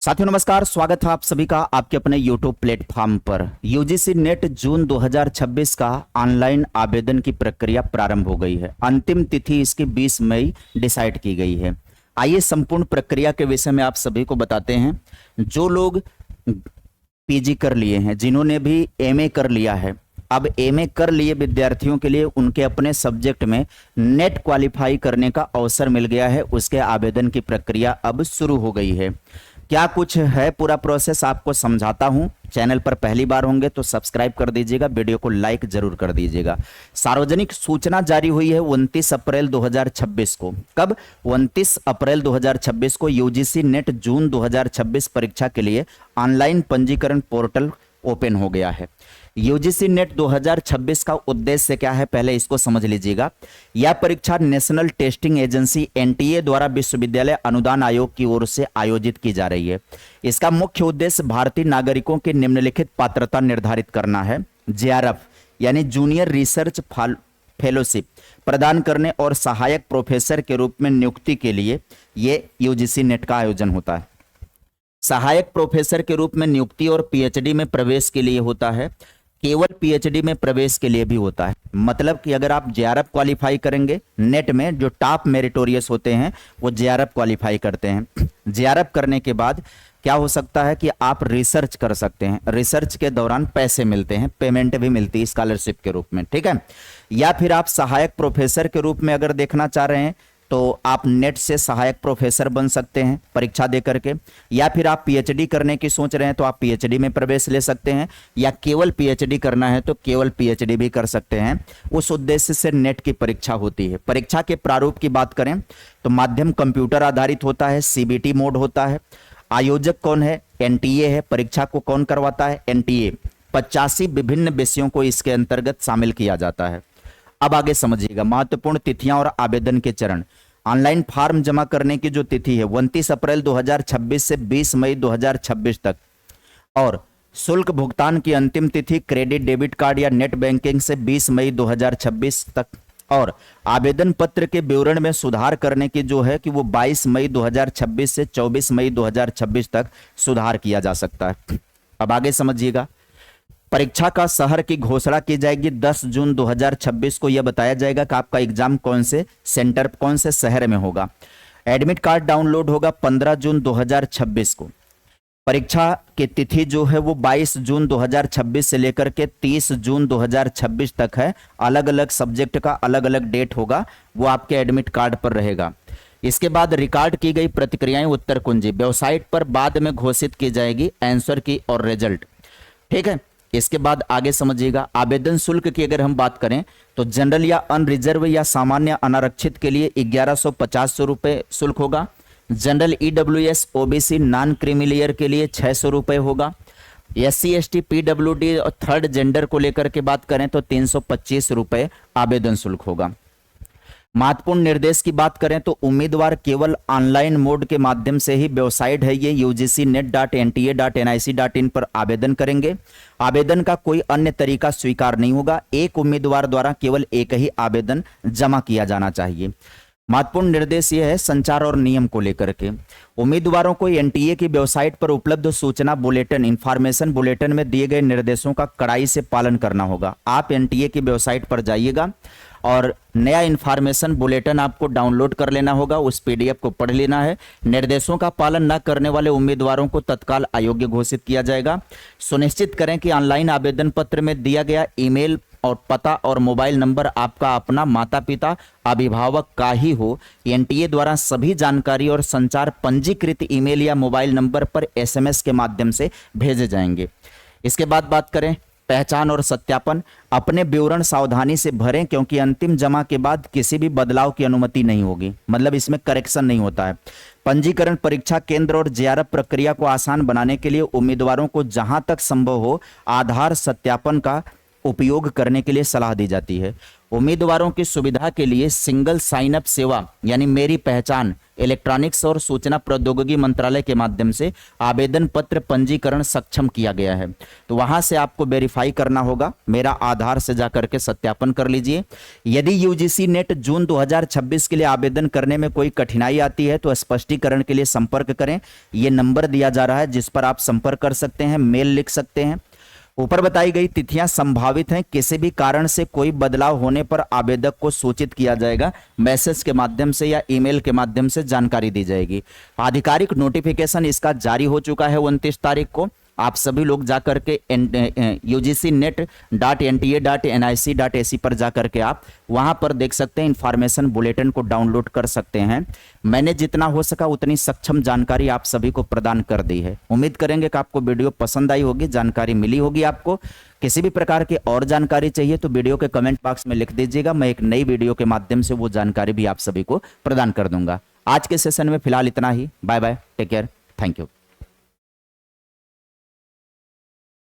साथियों नमस्कार, स्वागत है आप सभी का आपके अपने YouTube प्लेटफॉर्म पर। यूजीसी नेट जून 2026 का ऑनलाइन आवेदन की प्रक्रिया प्रारंभ हो गई है। अंतिम तिथि इसकी 20 मई डिसाइड की गई है। आइए संपूर्ण प्रक्रिया के विषय में आप सभी को बताते हैं। जो लोग पीजी कर लिए हैं, जिन्होंने भी एमए कर लिया है, अब एमए कर लिए विद्यार्थियों के लिए उनके अपने सब्जेक्ट में नेट क्वालिफाई करने का अवसर मिल गया है। उसके आवेदन की प्रक्रिया अब शुरू हो गई है। क्या कुछ है पूरा प्रोसेस आपको समझाता हूं। चैनल पर पहली बार होंगे तो सब्सक्राइब कर दीजिएगा, वीडियो को लाइक जरूर कर दीजिएगा। सार्वजनिक सूचना जारी हुई है 29 अप्रैल 2026 को। कब? 29 अप्रैल 2026 को यूजीसी नेट जून 2026 परीक्षा के लिए ऑनलाइन पंजीकरण पोर्टल ओपन हो गया है। यूजीसी नेट 2026 का उद्देश्य क्या है, पहले इसको समझ लीजिएगा। यह परीक्षा नेशनल टेस्टिंग एजेंसी एनटीए द्वारा विश्वविद्यालय अनुदान आयोग की ओर से आयोजित की जा रही है। इसका मुख्य उद्देश्य भारतीय नागरिकों की निम्नलिखित पात्रता निर्धारित करना है। जेआरएफ यानी जूनियर रिसर्च फेलोशिप प्रदान करने और सहायक प्रोफेसर के रूप में नियुक्ति के लिए ये यूजीसी नेट का आयोजन होता है। सहायक प्रोफेसर के रूप में नियुक्ति और पीएचडी में प्रवेश के लिए होता है। केवल पीएचडी में प्रवेश के लिए भी होता है। मतलब कि अगर आप जेआरएफ क्वालिफाई करेंगे, नेट में जो टॉप मेरिटोरियस होते हैं वो जेआरएफ क्वालिफाई करते हैं। जेआरएफ करने के बाद क्या हो सकता है कि आप रिसर्च कर सकते हैं। रिसर्च के दौरान पैसे मिलते हैं, पेमेंट भी मिलती है स्कॉलरशिप के रूप में, ठीक है। या फिर आप सहायक प्रोफेसर के रूप में अगर देखना चाह रहे हैं तो आप नेट से सहायक प्रोफेसर बन सकते हैं परीक्षा दे करके। या फिर आप पीएचडी करने की सोच रहे हैं तो आप पीएचडी में प्रवेश ले सकते हैं, या केवल पीएचडी करना है तो केवल पीएचडी भी कर सकते हैं। उस उद्देश्य से नेट की परीक्षा होती है। परीक्षा के प्रारूप की बात करें तो माध्यम कंप्यूटर आधारित होता है, सीबीटी मोड होता है। आयोजक कौन है? एनटीए है। परीक्षा को कौन करवाता है? एनटीए। 85 विभिन्न विषयों को इसके अंतर्गत शामिल किया जाता है। अब आगे समझिएगा महत्वपूर्ण तिथियां और आवेदन के चरण। ऑनलाइन फॉर्म जमा करने की जो तिथि है 29 अप्रैल 2026 से 20 मई 2026 तक, और शुल्क भुगतान की अंतिम तिथि क्रेडिट डेबिट कार्ड या नेट बैंकिंग से 20 मई 2026 तक, और आवेदन पत्र के विवरण में सुधार करने की जो है कि वो 22 मई 2026 से 24 मई 2026 तक सुधार किया जा सकता है। अब आगे समझिएगा। परीक्षा का शहर की घोषणा की जाएगी 10 जून 2026 को। यह बताया जाएगा कि आपका एग्जाम कौन से सेंटर, कौन से शहर में होगा। एडमिट कार्ड डाउनलोड होगा 15 जून 2026 को। परीक्षा की तिथि जो है वो 22 जून 2026 से लेकर के 30 जून 2026 तक है। अलग अलग सब्जेक्ट का अलग अलग डेट होगा, वो आपके एडमिट कार्ड पर रहेगा। इसके बाद रिकॉर्ड की गई प्रतिक्रियाएं उत्तर कुंजी वेबसाइट पर बाद में घोषित की जाएगी, आंसर की और रिजल्ट, ठीक है। इसके बाद आगे समझिएगा। आवेदन शुल्क की अगर हम बात करें तो जनरल या अनरिजर्व या सामान्य अनारक्षित के लिए 1150 रुपये शुल्क होगा। General EWS OBC non creamy layer के लिए 600 रुपये होगा। एससी एसटी पीडब्ल्यूडी और थर्ड जेंडर को लेकर के बात करें तो 325 रुपये आवेदन शुल्क होगा। महत्वपूर्ण निर्देश की बात करें तो उम्मीदवार केवल ऑनलाइन मोड के माध्यम से ही, वेबसाइट है ये ugcnet.nta.nic.in पर आवेदन करेंगे। आवेदन का कोई अन्य तरीका स्वीकार नहीं होगा। एक उम्मीदवार द्वारा केवल एक ही आवेदन जमा किया जाना चाहिए। महत्वपूर्ण निर्देश यह है संचार और नियम को लेकर के। उम्मीदवारों को एनटीए की वेबसाइट पर उपलब्ध सूचना बुलेटिन, इंफॉर्मेशन बुलेटिन में दिए गए निर्देशों का कड़ाई से पालन करना होगा। आप एनटीए की वेबसाइट पर जाइएगा और नया इंफॉर्मेशन बुलेटिन आपको डाउनलोड कर लेना होगा, उस पीडीएफ को पढ़ लेना है। निर्देशों का पालन न करने वाले उम्मीदवारों को तत्काल अयोग्य घोषित किया जाएगा। सुनिश्चित करें कि ऑनलाइन आवेदन पत्र में दिया गया ईमेल और पता और मोबाइल नंबर आपका अपना, माता पिता, अभिभावक का ही हो। एनटीए द्वारा सभी जानकारी और संचार पंजीकृत ईमेल या मोबाइल नंबर पर एसएमएस के माध्यम से भेजे जाएंगे। इसके बाद बात करें पहचान और सत्यापन। अपने विवरण सावधानी से भरें क्योंकि अंतिम जमा के बाद किसी भी बदलाव की अनुमति नहीं होगी, मतलब इसमें करेक्शन नहीं होता है। पंजीकरण, परीक्षा केंद्र और जेआरएफ प्रक्रिया को आसान बनाने के लिए उम्मीदवारों को जहां तक संभव हो आधार सत्यापन का उपयोग करने के लिए सलाह दी जाती है। उम्मीदवारों की सुविधा के लिए सिंगल साइन अप सेवा यानी मेरी पहचान इलेक्ट्रॉनिक्स और सूचना प्रौद्योगिकी मंत्रालय के माध्यम से आवेदन पत्र पंजीकरण सक्षम किया गया है। तो वहां से आपको वेरीफाई करना होगा, मेरा आधार से जाकर के सत्यापन कर लीजिए। यदि यूजीसी नेट जून 2026 के लिए आवेदन करने में कोई कठिनाई आती है तो स्पष्टीकरण के लिए संपर्क करें। यह नंबर दिया जा रहा है जिस पर आप संपर्क कर सकते हैं, मेल लिख सकते हैं। ऊपर बताई गई तिथियां संभावित हैं, किसी भी कारण से कोई बदलाव होने पर आवेदक को सूचित किया जाएगा, मैसेज के माध्यम से या ईमेल के माध्यम से जानकारी दी जाएगी। आधिकारिक नोटिफिकेशन इसका जारी हो चुका है 29 तारीख को। आप सभी लोग जाकर के UGCNet.NTA.NIC.AC पर जाकर के आप वहां पर देख सकते हैं, इंफॉर्मेशन बुलेटिन को डाउनलोड कर सकते हैं। मैंने जितना हो सका उतनी सक्षम जानकारी आप सभी को प्रदान कर दी है। उम्मीद करेंगे कि आपको वीडियो पसंद आई होगी, जानकारी मिली होगी। आपको किसी भी प्रकार की और जानकारी चाहिए तो वीडियो के कमेंट बॉक्स में लिख दीजिएगा, मैं एक नई वीडियो के माध्यम से वो जानकारी भी आप सभी को प्रदान कर दूंगा। आज के सेशन में फिलहाल इतना ही। Bye bye, take care, thank you.